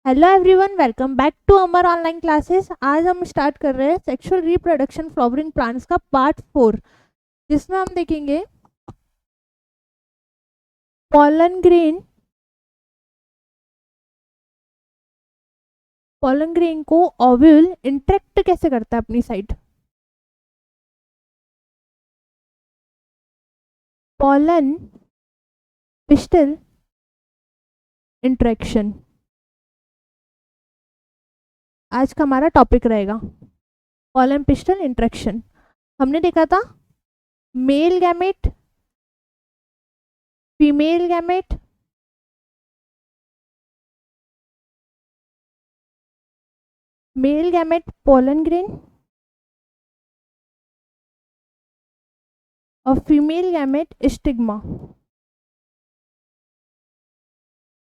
Hello everyone, welcome back to Amar online classes. आज हम start कर रहे हैं सेक्सुअल रिप्रोडक्शन फ्लावरिंग प्लांट्स का पार्ट 4, जिसमें हम देखेंगे पॉलन ग्रेन को ओव्यूल इंटरेक्ट कैसे करता है अपनी साइड। पॉलन पिस्टल इंटरेक्शन आज का हमारा टॉपिक रहेगा। पॉलन पिस्टल इंटरेक्शन हमने देखा था male gamete, female gamete, male gamete pollen grain और female gamete stigma.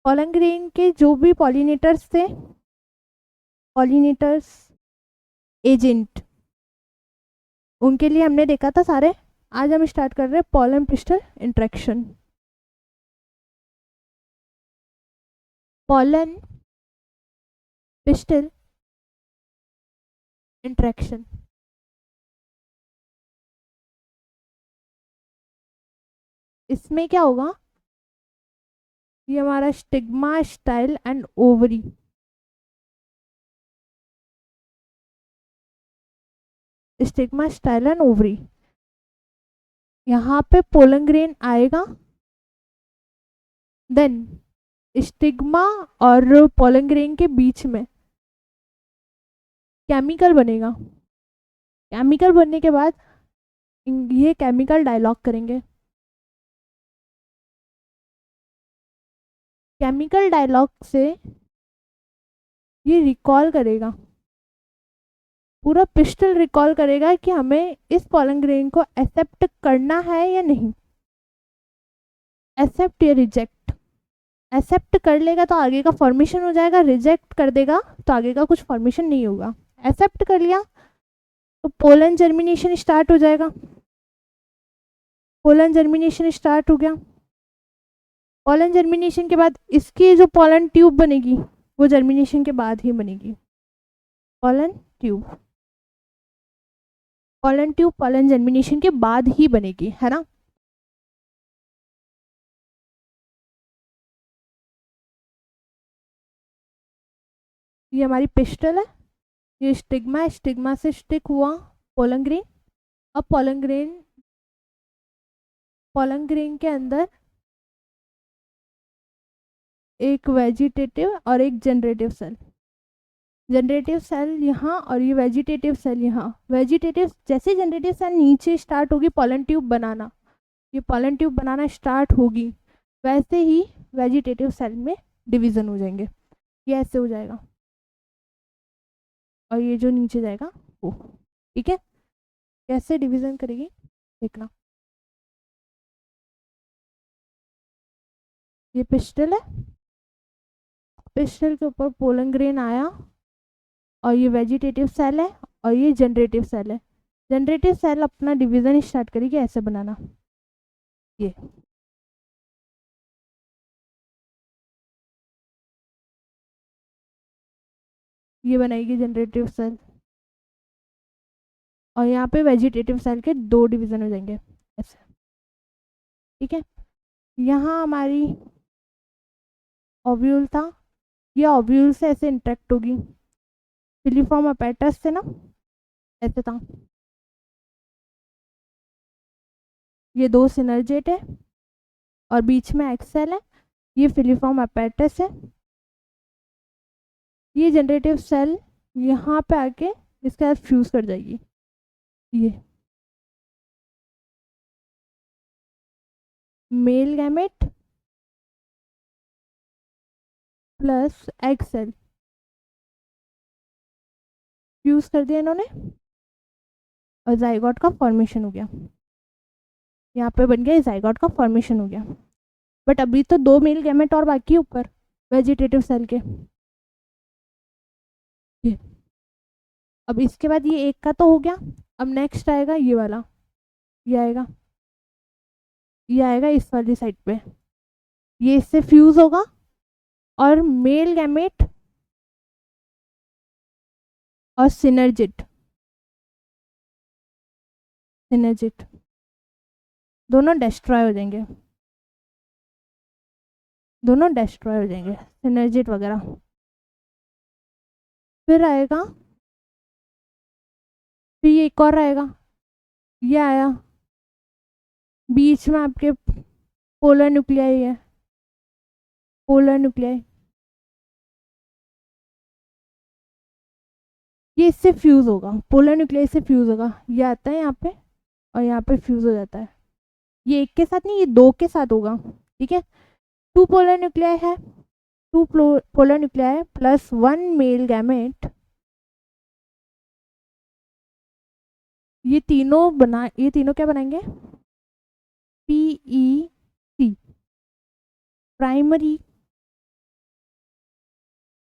Pollen grain के जो भी पॉलिनेटर्स थे, पॉलिनेटर्स एजेंट, उनके लिए हमने देखा था सारे। आज हम स्टार्ट कर रहे हैं pollen pistol interaction. Pollen pistol interaction इसमें क्या होगा, ये हमारा stigma, style and ovary, stigma, style and ovary, यहाँ पे पोलन ग्रेन आएगा। देन स्टिग्मा और पोलन ग्रेन के बीच में केमिकल बनेगा। केमिकल बनने के बाद ये केमिकल डायलॉग करेंगे। केमिकल डायलॉग से ये रिकॉल करेगा, पूरा पिस्टल रिकॉल करेगा कि हमें इस पॉलन ग्रेन को एक्सेप्ट करना है या नहीं, एक्सेप्ट या रिजेक्ट। एक्सेप्ट कर लेगा तो आगे का फॉर्मेशन हो जाएगा, रिजेक्ट कर देगा तो आगे का कुछ फॉर्मेशन नहीं होगा। एक्सेप्ट कर लिया तो पोलन जर्मिनेशन स्टार्ट हो जाएगा। पोलन जर्मिनेशन स्टार्ट हो गया। पोलन जर्मिनेशन के बाद इसकी जो पोलन ट्यूब बनेगी वो जर्मिनेशन के बाद ही बनेगी। Pollen tube, pollen tube pollen germination के बाद ही बनेगी, है ना। ये हमारी पिस्टल है, ये स्टिग्मा है, स्टिग्मा से स्टिक हुआ पोलन ग्रेन। अब पोलन ग्रेन के अंदर एक वेजिटेटिव और एक जनरेटिव सेल, जनरेटिव सेल यहाँ और ये वेजिटेटिव सेल यहाँ। वेजिटेटिव जैसे जनरेटिव सेल नीचे स्टार्ट होगी पोलन ट्यूब बनाना, ये पोलन ट्यूब बनाना स्टार्ट होगी, वैसे ही वेजिटेटिव सेल में डिवीजन हो जाएंगे। ये ऐसे हो जाएगा और ये जो नीचे जाएगा वो, ठीक है। कैसे डिवीजन करेगी देखना। ये पिस्टल है, पिस्टल के ऊपर पोलन ग्रेन आया और ये वेजिटेटिव सेल है और ये जनरेटिव सेल है। जनरेटिव सेल अपना डिवीजन स्टार्ट करेगी ऐसे बनाना, ये बनाएगी जनरेटिव सेल और यहाँ पे वेजिटेटिव सेल के दो डिवीजन हो जाएंगे ऐसे, ठीक है। यहाँ हमारी ओव्यूल था, ये ओव्यूल से ऐसे इंटरेक्ट होगी। फिलीफॉर्म अपैटस से ना ऐसे था, ये दो सिनर्जेट है और बीच में एक्सेल है। ये फिलीफॉर्म अपैटस है। ये जनरेटिव सेल यहाँ पे आके इसके साथ फ्यूज कर जाएगी। ये male gamete plus egg cell fuse कर दिया इन्होंने और जाइगोट का फॉर्मेशन हो गया। यहाँ पे बन गया, जाइगोट का फॉर्मेशन हो गया। बट अभी तो दो मेल गैमेट और बाकी ऊपर वेजिटेटिव सेल के। ये अब इसके बाद ये एक का तो हो गया। अब नेक्स्ट आएगा ये वाला, ये आएगा, ये आएगा इस वाली साइड पे, ये इससे फ्यूज होगा और मेल गैमेट और सिनर्जिट, सिनर्जिट दोनों डिस्ट्रॉय हो जाएंगे, दोनों डिस्ट्रॉय हो जाएंगे, सिनर्जिट वगैरह। फिर आएगा, फिर ये एक और आएगा, ये आया बीच में आपके पोलर न्यूक्लियाई है, पोलर न्यूक्लियाई, ये इससे फ्यूज होगा, पोलर न्यूक्लियाई से फ्यूज होगा, ये आता है यहाँ पे और यहाँ पे फ्यूज हो जाता है। ये एक के साथ नहीं, ये दो के साथ होगा, ठीक है। टू पोलर न्यूक्लियाई है, two polar nuclei plus one male gamete, ये तीनों क्या बनाएंगे, PEC, primary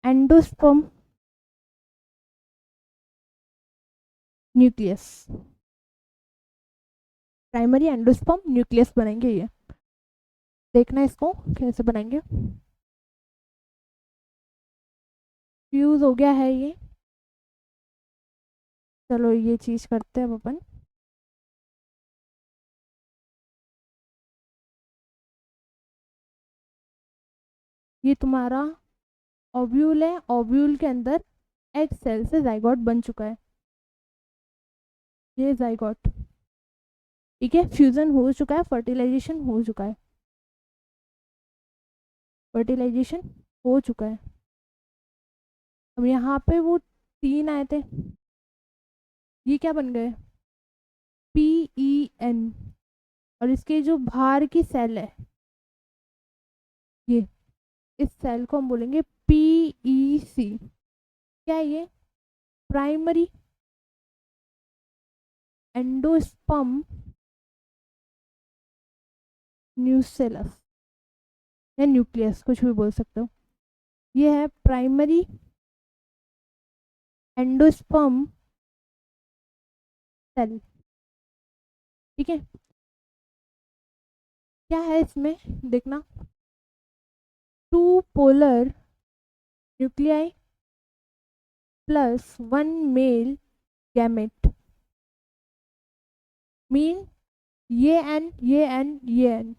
endosperm nucleus, primary endosperm nucleus बनाएंगे ये। देखना इसको कैसे बनाएंगे। फ्यूज हो गया है ये, चलो ये चीज करते हैं अब अपन। ये तुम्हारा ओव्यूल है, ओव्यूल के अंदर एग सेल से जाइगोट बन चुका है, ये जाइगोट, ठीक है। फ्यूजन हो चुका है, फर्टिलाइजेशन हो चुका है, फर्टिलाइजेशन हो चुका है। अब यहाँ पे वो तीन आए थे, ये क्या बन गए, PEN, और इसके जो बाहर की सेल है, ये इस सेल को हम बोलेंगे PEC। क्या है ये, प्राइमरी एंडोस्पर्म न्यूसेलस या न्यूक्लियस, कुछ भी बोल सकते हो। ये है प्राइमरी एंडोस्पर्म सेल, ठीक है। क्या है इसमें देखना, two polar nuclei plus one male gamete, mean ये एन, ये एन, ये एन,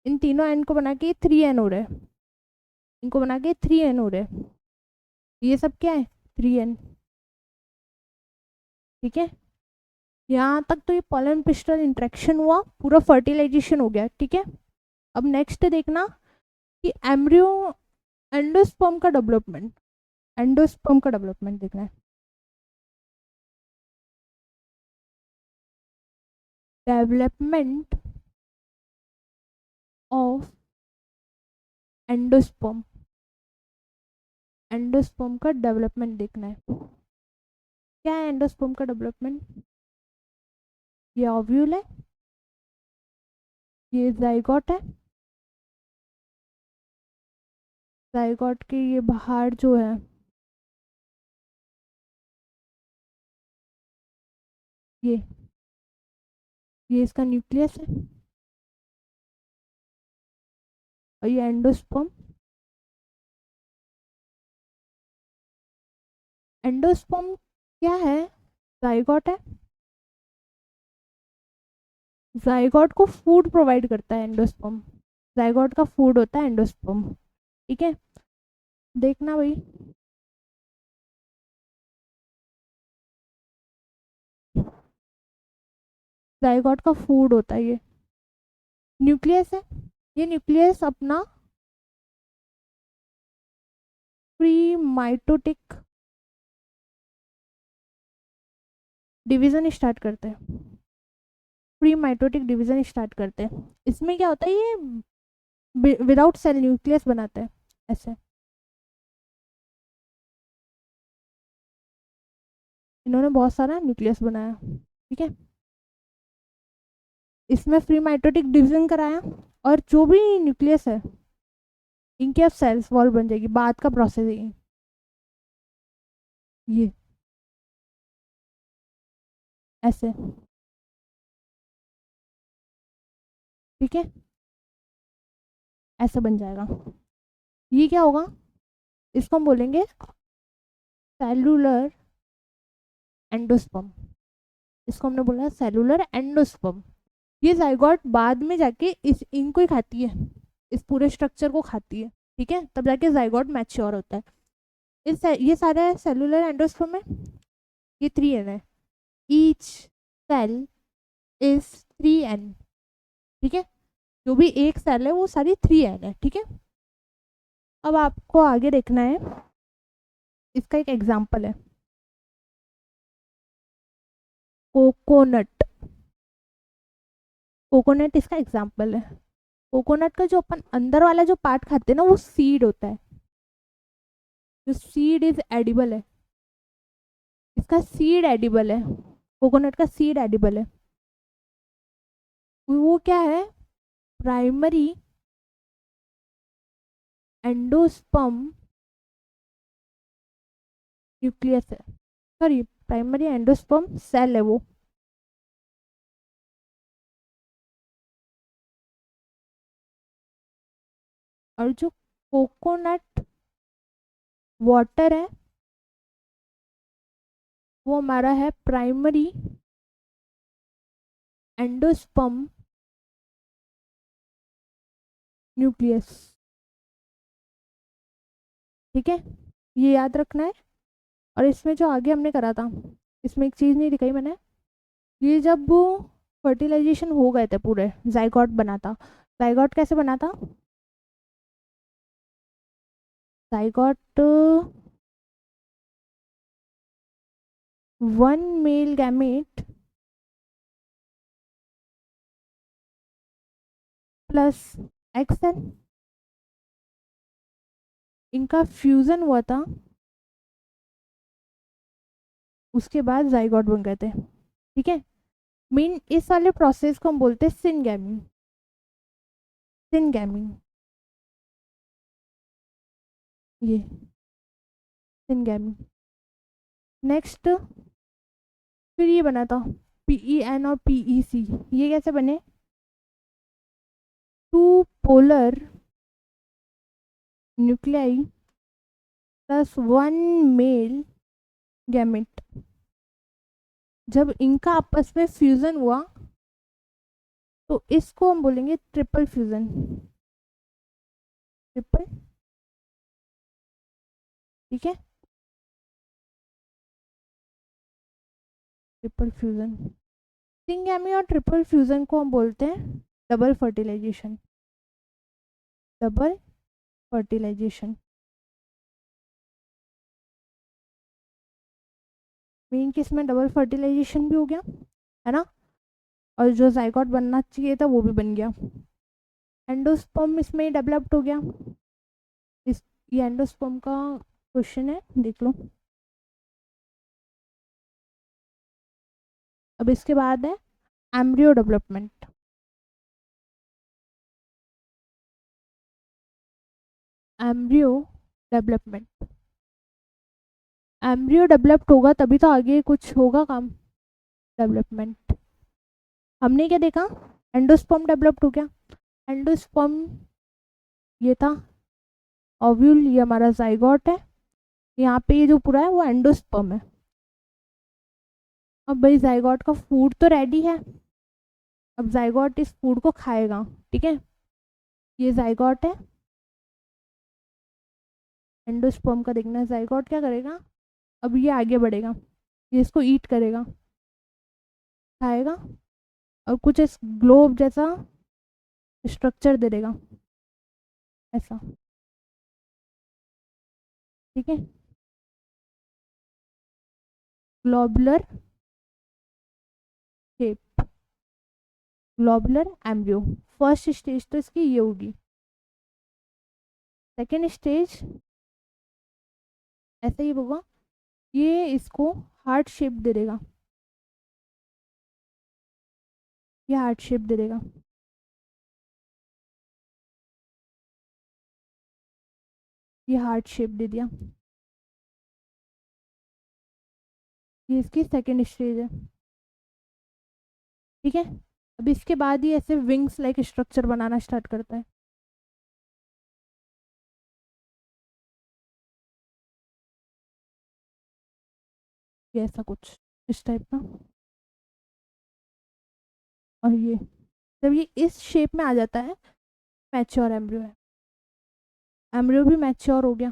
इन तीनों एन को बना के 3N हो रहा है, इनको बना के 3N हो रहा है, ये सब क्या है 3N, ठीक है। यहाँ तक तो ये पॉलन पिस्टल इंट्रैक्शन हुआ, पूरा फर्टिलाइजेशन हो गया, ठीक है। अब नेक्स्ट देखना कि एम्ब्रियो एंडोस्पर्म का डेवलपमेंट, एंडोस्पर्म का डेवलपमेंट देखना है। डेवलपमेंट ऑफ एंडोस्पर्म, एंडोस्पर्म का डेवलपमेंट देखना है। क्या है एंडोस्पर्म का डेवलपमेंट, ये ओव्यूल है, ये जाइगोट है, जाइगोट के ये बाहर जो है ये इसका न्यूक्लियस है, और ये एंडोस्पर्म, एंडोस्पर्म क्या है, जाइगोट है, जाइगोट को फूड प्रोवाइड करता है एंडोस्पर्म, जाइगोट का फूड होता है एंडोस्पर्म, ठीक है। देखना भाई, जाइगोट का फूड होता है ये, न्यूक्लियस है, ये न्यूक्लियस अपना प्री माइटोटिक डिवीजन स्टार्ट करते हैं, प्री माइटोटिक डिवीजन स्टार्ट करते हैं। इसमें क्या होता है, ये विदाउट सेल न्यूक्लियस बनाते हैं ऐसे, इन्होंने बहुत सारा न्यूक्लियस बनाया, ठीक है। इसमें फ्री माइटोटिक डिवीजन कराया, और जो भी न्यूक्लियस है इनके अब सेल्स वॉल बन जाएगी, बाद का प्रोसेस है ये ऐसे, ठीक है, ऐसा बन जाएगा। ये क्या होगा, इसको हम बोलेंगे सेलुलर एंडोस्पर्म, इसको हमने बोला सेलुलर एंडोस्पर्म। ये जाइगोट बाद में जाके इस इनको ही खाती है, इस पूरे स्ट्रक्चर को खाती है, ठीक है, तब जाके जाइगोट मैच्योर होता है। ये सारे सेलुलर एंडोस्पर्म है, ये 3N है, ईच सेल इज 3N, ठीक है, जो भी एक सेल है वो सारी 3N है, ठीक है। अब आपको आगे देखना है, इसका एक एग्जाम्पल है कोकोनट। कोकोनट इसका एग्जाम्पल है। कोकोनट का जो अपन अंदर वाला जो पार्ट खाते हैं ना, वो सीड होता है, जो सीड इज एडिबल है, इसका सीड एडिबल है, कोकोनट का सीड एडिबल है। वो क्या है, प्राइमरी एंडोस्पर्म न्यूक्लियस है, सॉरी प्राइमरी एंडोस्पर्म सेल है वो। और जो कोकोनट वाटर है वो हमारा है प्राइमरी एंडोस्पर्म न्यूक्लियस, ठीक है, ये याद रखना है। और इसमें जो आगे हमने करा था, इसमें एक चीज़ नहीं दिखाई मैंने, ये जब फर्टिलाइजेशन हो गए थे पूरे, जाइगोट बना था। जाइगोट कैसे बना था, zygote 1 mail gamete plus xn, इनका फ्यूजन हुआ था, उसके बाद जाइगोट बन गए थे, ठीक है। मीन इस वाले प्रोसेस को हम बोलते हैं सिनगैमी, सिनगैमी, ये सिनगैमी। नेक्स्ट फिर ये बना था PEN और PEC, ये कैसे बने, 2 polar nuclei plus 1 male gamete, जब इनका आपस में फ्यूजन हुआ तो इसको हम बोलेंगे ट्रिपल फ्यूजन, ट्रिपल, ठीक है, ट्रिपल फ्यूजन। सिंगैमी और ट्रिपल फ्यूजन को हम बोलते हैं double fertilisation, double fertilisation mean कि इसमें डबल फर्टिलाइजेशन भी हो गया, है ना, और जो जाइगोट बनना चाहिए था वो भी बन गया। एंडोस्पर्म इसमें डेवलप्ड हो गया, इस ये एंडोस्पर्म का क्वेश्चन है, देख लो। अब इसके बाद है embryo development, embryo development, embryo developed होगा तभी तो आगे कुछ होगा काम, डेवलपमेंट। हमने क्या देखा, एंडोस्पर्म डेवलप्ड हो गया, एंडोस्पर्म ये था, ओव्यूल ये हमारा जाइगोट है, यहाँ पे ये जो पूरा है वो एंडोस्पर्म है। अब भाई जाइगोट का फूड तो रेडी है, अब जाइगोट इस फूड को खाएगा, ठीक है, ये जाइगोट है, एंडोस्पर्म का देखना है, जाइगोट क्या करेगा, अब ये आगे बढ़ेगा, ये इसको ईट करेगा, खाएगा, और कुछ इस ग्लोब जैसा स्ट्रक्चर दे देगा, ऐसा, ठीक है, globular shape, globular embryo. First stage तो इसकी ये होगी, सेकेंड स्टेज ऐसे ही होगा, ये इसको हार्ट शेप दे देगा, ये हार्ट शेप दे देगा, ये हार्ट शेप दे दिया, ये इसकी सेकेंड स्टेज है, ठीक है। अब इसके बाद ही ऐसे विंग्स लाइक स्ट्रक्चर बनाना स्टार्ट करता है, ये ऐसा कुछ, इस टाइप का। और ये जब ये इस शेप में आ जाता है, मैच्योर एम्ब्रियो है। एम्ब्रियो भी मैच्योर हो गया।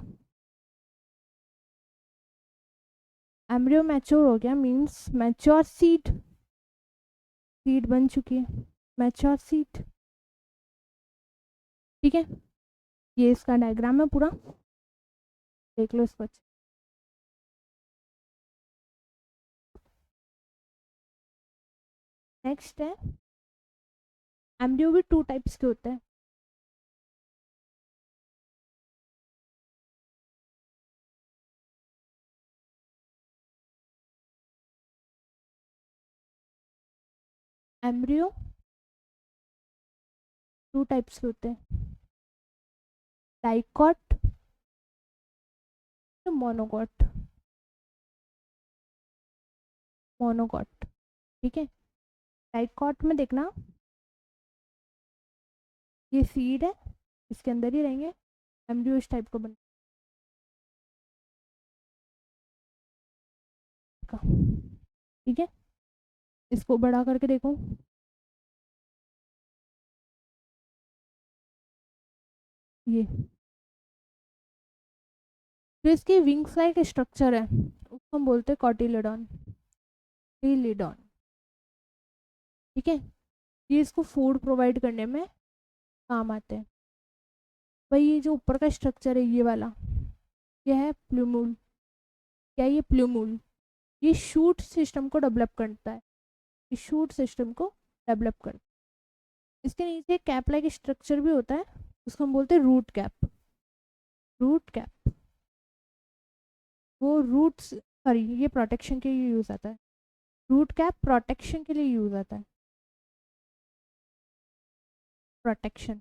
एम्ब्रियो मैच्योर हो गया मीन्स मैच्योर सीड, सीड बन चुकी है, मैच्योर सीड। ठीक है, ये इसका डायग्राम है पूरा, देख लो इसको। नेक्स्ट है, एम्ब्रियो भी टू टाइप्स के होते हैं। एम्ब्रियो टू टाइप्स के होते हैं, डाइकॉट, मोनोकॉट। मोनोकॉट, ठीक है। डाइकॉट में देखना, ये सीड है, इसके अंदर ही रहेंगे, एम्ब्रियो इस टाइप का बनेगा। ठीक है, इसको बड़ा करके देखो, ये जो इसकी विंग्स लाइक स्ट्रक्चर है उसको हम बोलते हैं कॉटिलेडॉन, टिलिडॉन। ठीक है, ये इसको फूड प्रोवाइड करने में काम आते हैं। भाई ये जो ऊपर का स्ट्रक्चर है ये वाला, ये है प्लूमूल। क्या ये प्लूमूल, ये शूट सिस्टम को डेवलप करता है, ये शूट सिस्टम को डेवलप करता है। इसके नीचे कैप लाइक स्ट्रक्चर भी होता है, उसको हम बोलते हैं रूट कैप। रूट कैप, वो रूट्स, सॉरी ये प्रोटेक्शन के लिए यूज आता है। रूट कैप प्रोटेक्शन के लिए यूज आता है, प्रोटेक्शन।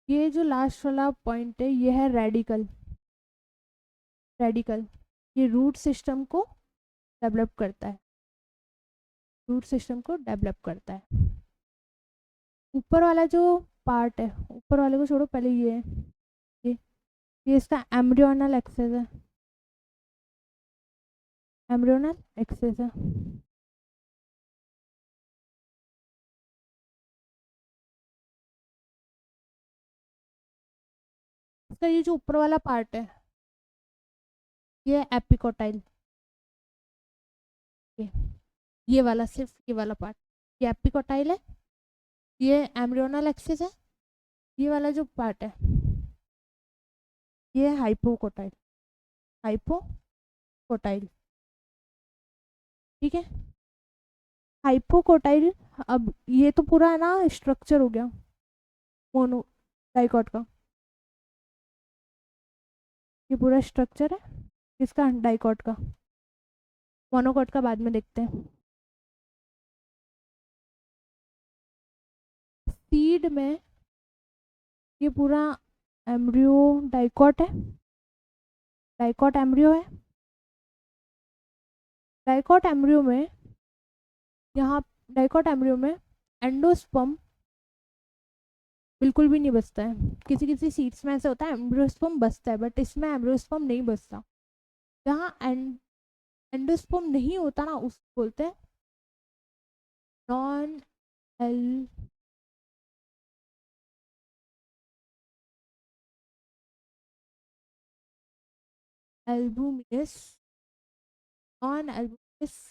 ये जो लास्ट वाला पॉइंट है ये है रेडिकल। रेडिकल ये रूट सिस्टम को डेवलप करता है, रूट सिस्टम को डेवलप करता है। ऊपर वाला जो पार्ट है, ऊपर वाले को छोड़ो, पहले ये है, ये ये इसका एम्ब्रियोनल एक्सेस है, एम्ब्रियोनल एक्सेस है। इसका ये जो ऊपर वाला पार्ट है ये एपिकोटाइल, ये वाला, सिर्फ ये वाला पार्ट, ये एपिकोटाइल है, ये एम्ब्रियोनल एक्सिस है। ये वाला जो पार्ट है ये हाइपोकोटाइल, हाइपोकोटाइल। ठीक है, हाइपोकोटाइल। अब ये तो पूरा है ना स्ट्रक्चर हो गया मोनो डाइकॉट का, ये पूरा स्ट्रक्चर है किसका, डाइकॉट का। मोनोकॉट का बाद में देखते हैं। सीड में ये पूरा एम्ब्रियो डाइकॉट है, डाइकॉट एम्ब्रियो है। डाइकॉट एम्ब्रियो में, यहाँ डाइकॉट एम्ब्रियो में एंडोस्पर्म बिल्कुल भी नहीं बचता है। किसी किसी सीड्स में ऐसा होता है एम्ब्रियोस्पर्म बचता है, बट इसमें एम्ब्रियोस्पर्म नहीं बचता। जहाँ एंडोस्पर्म नहीं होता ना उसको बोलते हैं non L albuminous, non albuminous.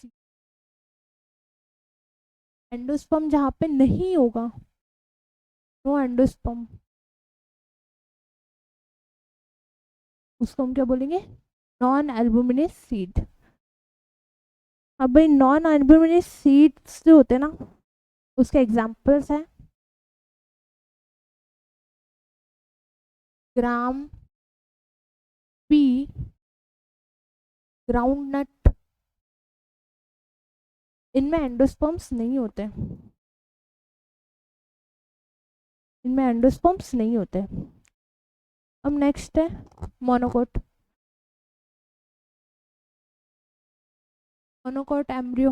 Endosperm जहाँ पे नहीं होगा, नो एंडोस्पर्म, उसको हम क्या बोलेंगे, नॉन एल्बुमिनस सीड। अब भाई नॉन एल्बुमिनस सीड्स जो होते हैं ना, उसके एग्जांपल्स हैं ग्राम, पी, ग्राउंड नट। इनमें एंडोस्पर्म्स नहीं होते, इनमें एंडोस्पर्म्स नहीं होते। अब नेक्स्ट है monocot, monocot embryo.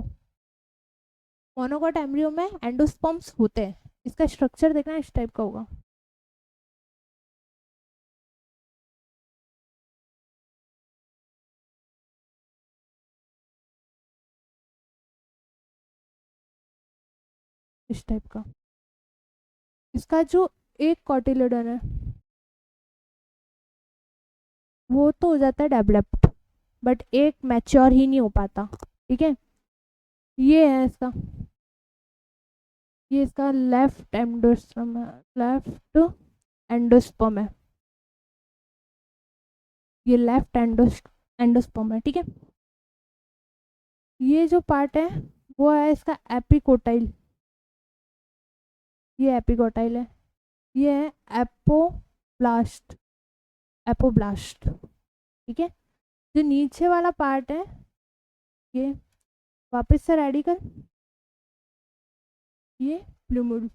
Monocot embryo में एंडोस्पर्म्स होते हैं, इसका स्ट्रक्चर देखना इस टाइप का होगा। इस टाइप का। इसका जो एक कॉटिलेडन है वो तो हो जाता है डेवलप्ड, बट एक मैच्योर ही नहीं हो पाता। ठीक है, ये है इसका, ये इसका लेफ्ट एंडोस्पर्म है, लेफ्ट एंडोस्पर्म है, ये लेफ्ट एंडोस्पर्म है। ठीक है, ये जो पार्ट है वो है इसका एपिकोटाइल, ये एपिकोटाइल है, ये है एपोब्लास्ट, एपोब्लास्ट। ठीक है, जो नीचे वाला पार्ट है ये वापस से रेडिकल, ये प्लूमुल।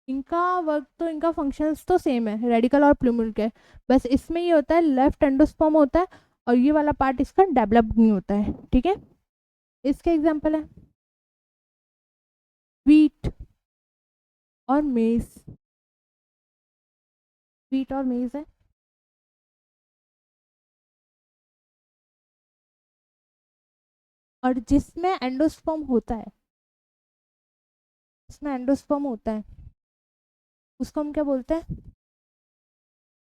इनका वर्क तो, इनका फंक्शंस तो सेम है रेडिकल और प्लूमुल के, बस इसमें ये होता है लेफ्ट एंडोस्पर्म होता है और ये वाला पार्ट इसका डेवलप्ड नहीं होता है। ठीक है, इसके एग्जांपल है वीट और मेज, वीट और मेज है। और जिसमें एंडोस्पर्म होता है, जिसमें एंडोस्पर्म होता है उसको हम क्या बोलते हैं,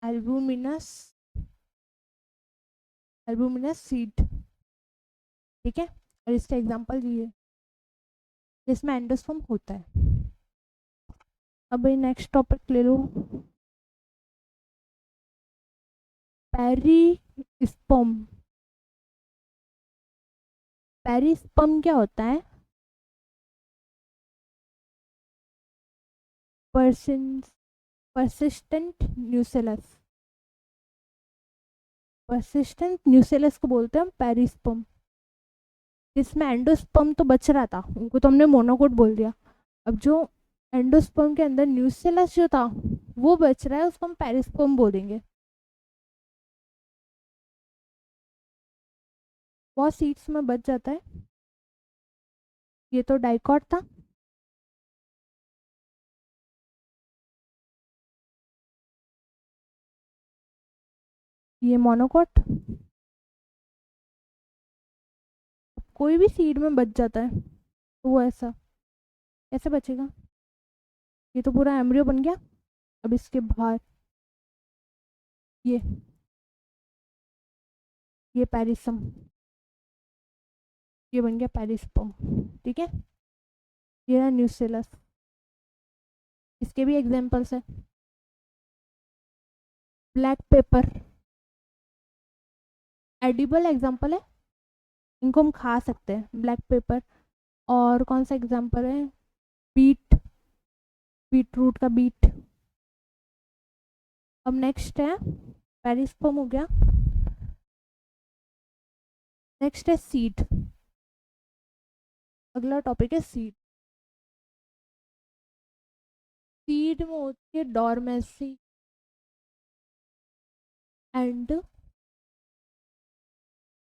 एल्बुमिनस, एल्बुमिनस सीड। ठीक है, और इसका एग्जांपल ये जिसमें एंडोस्पर्म होता है। अब भाई नेक्स्ट टॉपिक ले लो, पेरिस्पर्म। पेरिस्पर्म क्या होता है, परसिस्टेंट न्यूसेलस, परसिस्टेंट न्यूसेलस को बोलते हैं हम पेरिस्पर्म। जिसमें एंडोस्पर्म तो बच रहा था उनको तो हमने मोनोकोट बोल दिया, अब जो एंडोस्पर्म के अंदर न्यूसेलस जो था वो बच रहा है उसको हम पेरिस्पर्म बोलेंगे। बहुत सीड्स में बच जाता है। ये तो डाइकॉट था, ये मोनोकोट। कोई भी सीड में बच जाता है तो वो ऐसा कैसे बचेगा, ये तो पूरा एम्ब्रियो बन गया। अब इसके बाहर ये पेरिसम, ये बन गया पेरिस्पर्म। ठीक है, ये है न्यूसेलस। इसके भी एग्जांपल्स है, ब्लैक पेपर एडिबल एग्जांपल है, इनको हम खा सकते हैं, ब्लैक पेपर। और कौन सा एग्जांपल है, बीट, बीट रूट का बीट। अब नेक्स्ट है पेरिस्पर्म हो गया, नेक्स्ट है सीड। अगला टॉपिक है सीड। सीड में होती है डॉर्मेंसी एंड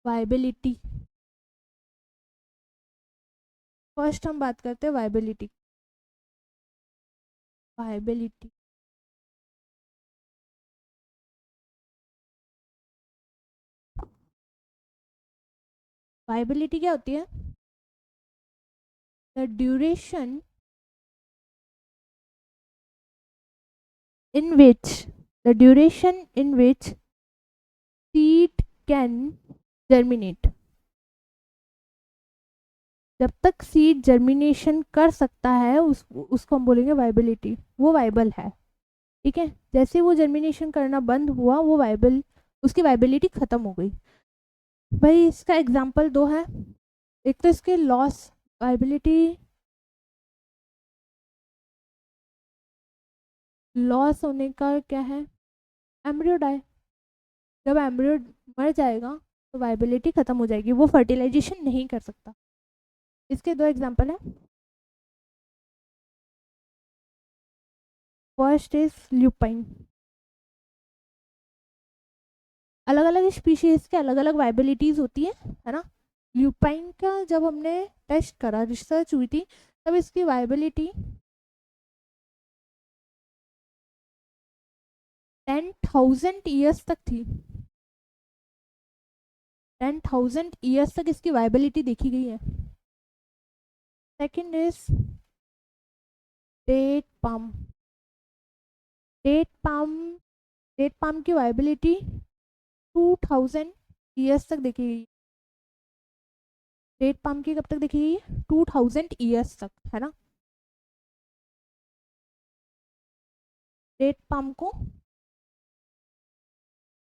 वाइबिलिटी। फर्स्ट हम बात करते हैं वाइबिलिटी, वाइबिलिटी। वाइबिलिटी क्या होती है, the duration in which the duration in which seed can germinate, जब तक सीड जर्मिनेशन कर सकता है उसको हम बोलेंगे वाइबिलिटी, वो वाइबल है। ठीक है, जैसे वो जर्मिनेशन करना बंद हुआ वो वाइबल, उसकी वाइबिलिटी खत्म हो गई। भाई इसका एग्जांपल दो है, एक तो इसके लॉस, वाइबिलिटी लॉस होने का क्या है, एम्ब्रियो डाई, जब एम्ब्रियो मर जाएगा तो वाइबिलिटी खत्म हो जाएगी, वो फर्टिलाइजेशन नहीं कर सकता। इसके दो एग्जांपल हैं, फर्स्ट इज ल्यूपाइन। अलग अलग स्पीशीज के अलग अलग वाइबिलिटीज होती है ना। ल्यूपाइन का जब हमने टेस्ट करा, रिसर्च हुई थी, तब इसकी वाइबिलिटी 10,000 ईयर्स तक थी, 10,000 ईयर्स तक इसकी वाइबिलिटी देखी गई है। Second is date palm, date palm, date palm की वाइबिलिटी 2000 ईयर्स तक देखेगी। डेट पाम की कब तक देखेगी? 2000 ईयर्स तक, है ना। डेट पाम को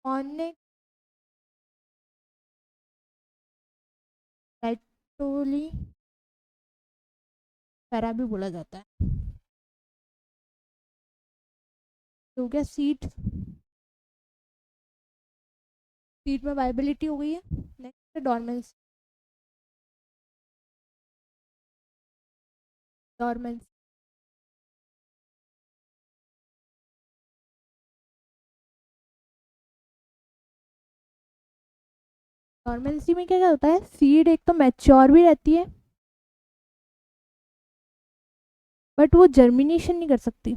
ऑनेक डाइटोली पैरा भी बोला जाता है। तो हो गया सीड, सीड में वाइबिलिटी हो गई है। नेक्स्ट डॉर्मेंस, डॉर्मेंस, डॉर्मेंसी में क्या क्या होता है? सीड एक तो मैच्योर भी रहती है बट वो जर्मिनेशन नहीं कर सकती।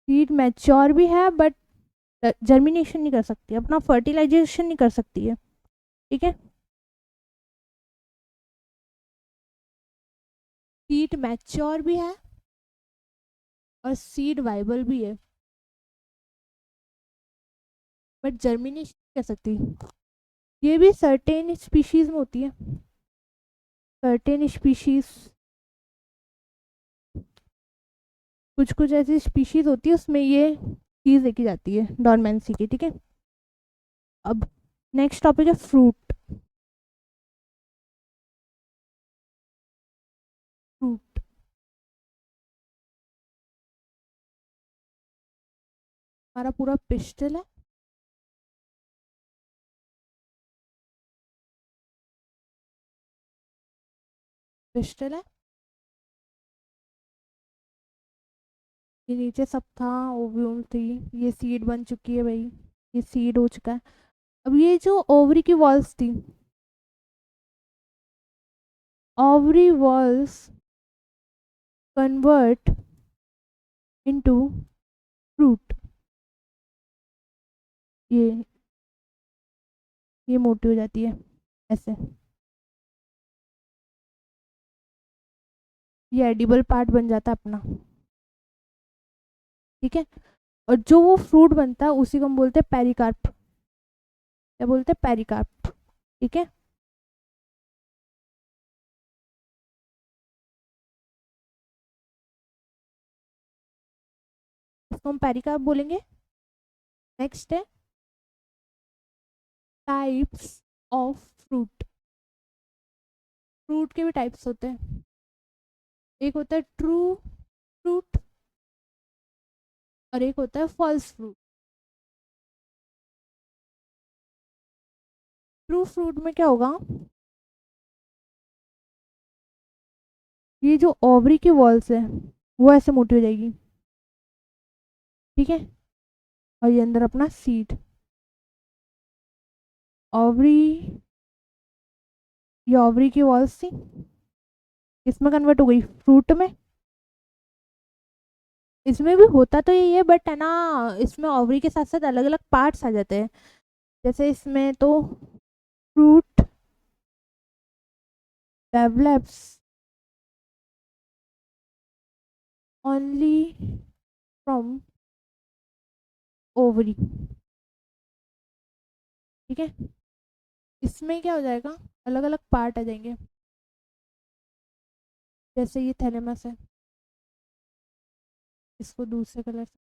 सीड मैच्योर भी है बट जर्मिनेशन नहीं कर सकती, अपना फर्टिलाइजेशन नहीं कर सकती है, ठीक है। सीड मैच्योर भी है और सीड वाइबल भी है बट जर्मिनेशन नहीं कर सकती। ये भी सर्टेन स्पीशीज में होती है, सर्टेन स्पीशीज, कुछ कुछ ऐसी स्पीशीज होती है उसमें ये चीज़ देखी जाती है डॉर्मेंसी की, ठीक है। अब नेक्स्ट टॉपिक है फ्रूट। फ्रूट हमारा पूरा पिस्टल है, पिस्टल है, ये नीचे सब था, ओव्यूम थी, ये सीड बन चुकी है भाई, ये सीड हो चुका है। अब ये जो ओवरी की वॉल्स थी, ovary walls convert into fruit, ये मोटी हो जाती है ऐसे, ये एडिबल पार्ट बन जाता है अपना, ठीक है। और जो वो फ्रूट बनता है उसी को हम बोलते हैं पेरिकार्प, क्या बोलते हैं? पेरिकार्प, ठीक है। इसको हम पेरिकार्प बोलेंगे। नेक्स्ट है टाइप्स ऑफ फ्रूट। फ्रूट के भी टाइप्स होते हैं, एक होता है ट्रू फ्रूट और एक होता है फॉल्स फ्रूट। ट्रू फ्रूट में क्या होगा? ये जो ओवरी की वॉल्स है वो ऐसे मोटी हो जाएगी, ठीक है। और ये अंदर अपना सीड, ओवरी, ये ओवरी की वॉल्स थी, इसमें कन्वर्ट हो गई फ्रूट में। इसमें भी होता तो यही है बट है ना, इसमें ओवरी के साथ साथ अलग अलग पार्ट्स आ जाते हैं। जैसे इसमें तो fruit develops only from ovary, ठीक है। इसमें क्या हो जाएगा? अलग अलग पार्ट आ जाएंगे, जैसे ये थैलेमस है, इसको दूसरे कलर से,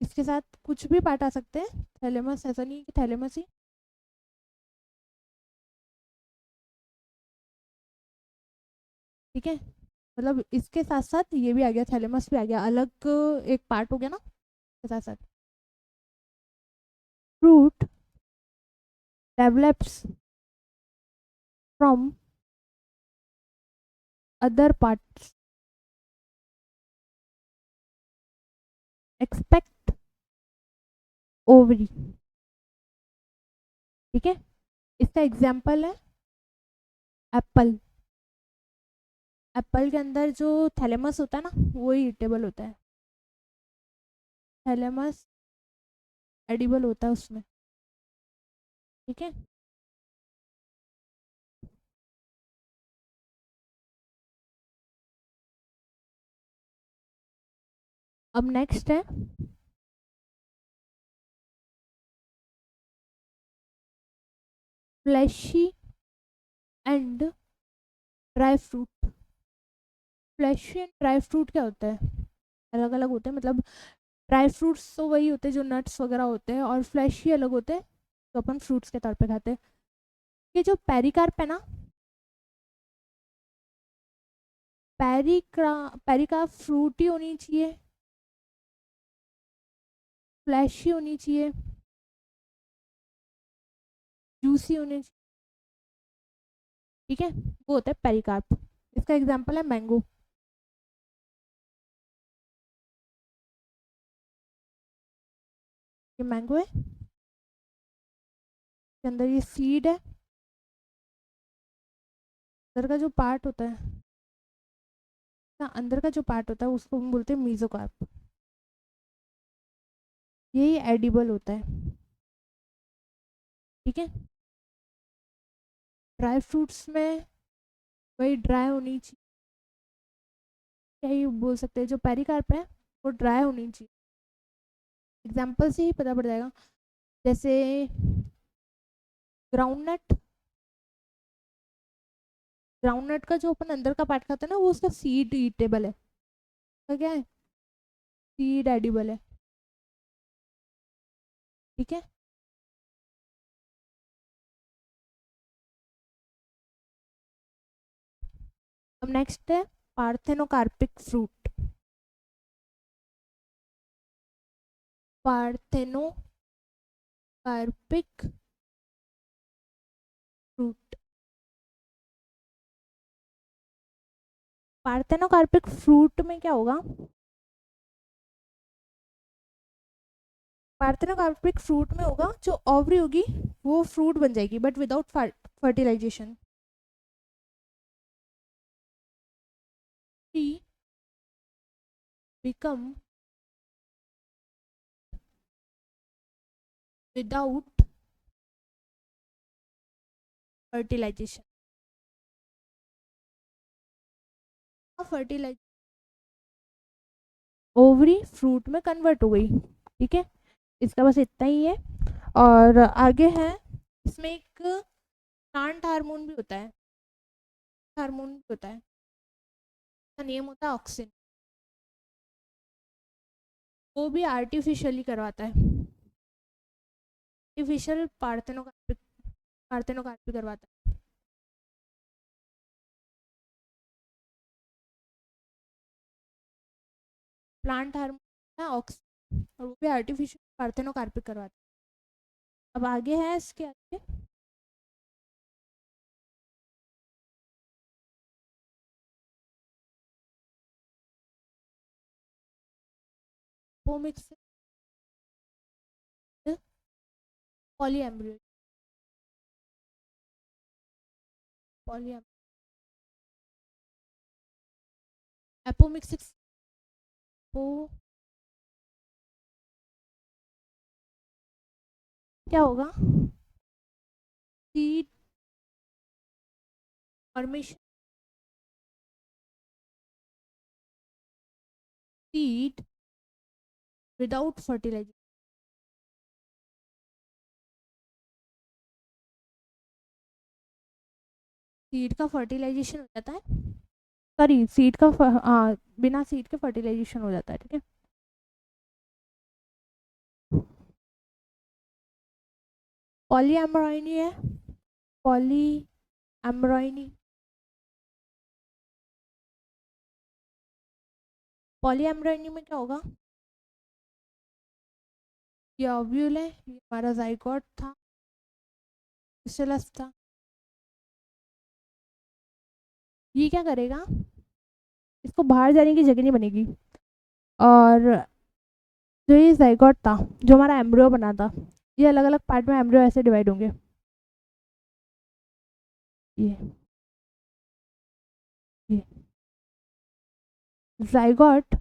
इसके साथ कुछ भी पार्ट आ सकते हैं। थैलेमस ऐसा नहीं कि थैलेमस ही, ठीक है। मतलब इसके साथ साथ ये भी आ गया, थैलेमस भी आ गया, अलग एक पार्ट हो गया ना इसके साथ साथ। Fruit develops from other parts expect ovary, ठीक है। इसका एग्जाम्पल है एप्पल। एप्पल के अंदर जो थैलेमस होता है ना वो ही ईटेबल होता है, थैलेमस एडिबल होता है उसमें, ठीक है। अब नेक्स्ट है flashy and dry fruit. Flashy and dry fruit क्या होता है? अलग अलग होते हैं, मतलब ड्राई फ्रूट्स तो वही होते हैं जो नट्स वगैरह होते हैं, और फ्लैशी अलग होते हैं तो अपन फ्रूट्स के तौर पे खाते हैं। ये जो पेरिकार्प है ना, पेरिकार्प फ्रूटी होनी चाहिए, फ्लैशी होनी चाहिए, जूसी होनी चाहिए, ठीक है, वो होता है पेरिकार्प। इसका एग्जांपल है मैंगो। ये मैंगो है, इसके अंदर ये सीड है, अंदर का जो पार्ट होता है ना, अंदर का जो पार्ट होता है उसको हम बोलते हैं मीजोकार्प। यही एडिबल होता है, ठीक है। ड्राई फ्रूट्स में वही ड्राई होनी चाहिए, क्या ही बोल सकते हैं, जो पेरिकार्प है वो ड्राई होनी चाहिए। एग्जाम्पल से ही पता पड़ जाएगा, जैसे ग्राउंडनट। ग्राउंडनट का जो अपन अंदर का पार्ट खाते हैं ना, वो उसका सीड ईटेबल है। तो क्या है, सीड एडिबल है, ठीक है। अब नेक्स्ट है parthenocarpic fruit. Parthenocarpic fruit. Parthenocarpic fruit में क्या होगा? पार्थेनोकार्पिक फ्रूट में होगा, जो ओवरी होगी वो फ्रूट बन जाएगी but without fertilisation. Tree become without fertilisation. Fertilise ovary fruit में कन्वर्ट हो गई, ठीक है। इसका बस इतना ही है। और आगे है, इसमें एक प्लांट हार्मोन भी होता है, हार्मोन भी होता है, इसका नेम होता है ऑक्सिन। वो भी आर्टिफिशियली करवाता है, आर्टिफिशियल पार्थेनोकार्पिक, पार्थेनोकार्पी करवाता है। प्लांट हार्मोन है ऑक्सिन, और वो भी आर्टिफिशियल पार्थेनोकार्पिक करवाता है। अब आगे है, इसके आगे पोमिक्स पॉलीएम्ब्रियो, पॉलीएम एपोमिक्सिस वो क्या होगा? Seed formation, seed without fertilisation. Seed का फर्टिलाइजेशन हो जाता है, सॉरी सीड का हाँ, बिना सीड के फर्टिलाइजेशन हो जाता है, ठीक है। पॉलीएम्ब्रॉयनी है, पॉलीएम्ब्रॉयनी, पॉलीएम्ब्रॉयनी में क्या होगा? ये ओव्यूल है, ये हमारा जाइगोट था, chrysalis था। ये क्या करेगा, इसको बाहर जाने की जगह नहीं बनेगी, और जो ये जाइगोट था, जो हमारा एम्ब्रियो बना था, ये अलग अलग पार्ट में एम्ब्रियो ऐसे डिवाइड होंगे। ये ये जाइगोट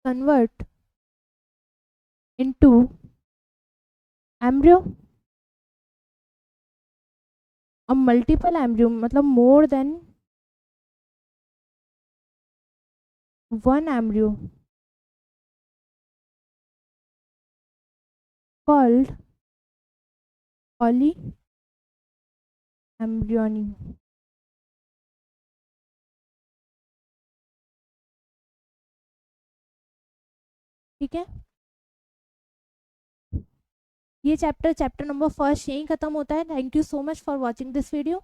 कन्वर्ट इनटू एम्ब्रियो, अब मल्टीपल एम्ब्रियो मतलब more than one embryo called poly embryony. ठीक है, ये चैप्टर नंबर फर्स्ट यहीं खत्म होता है। Thank you so much for watching this video.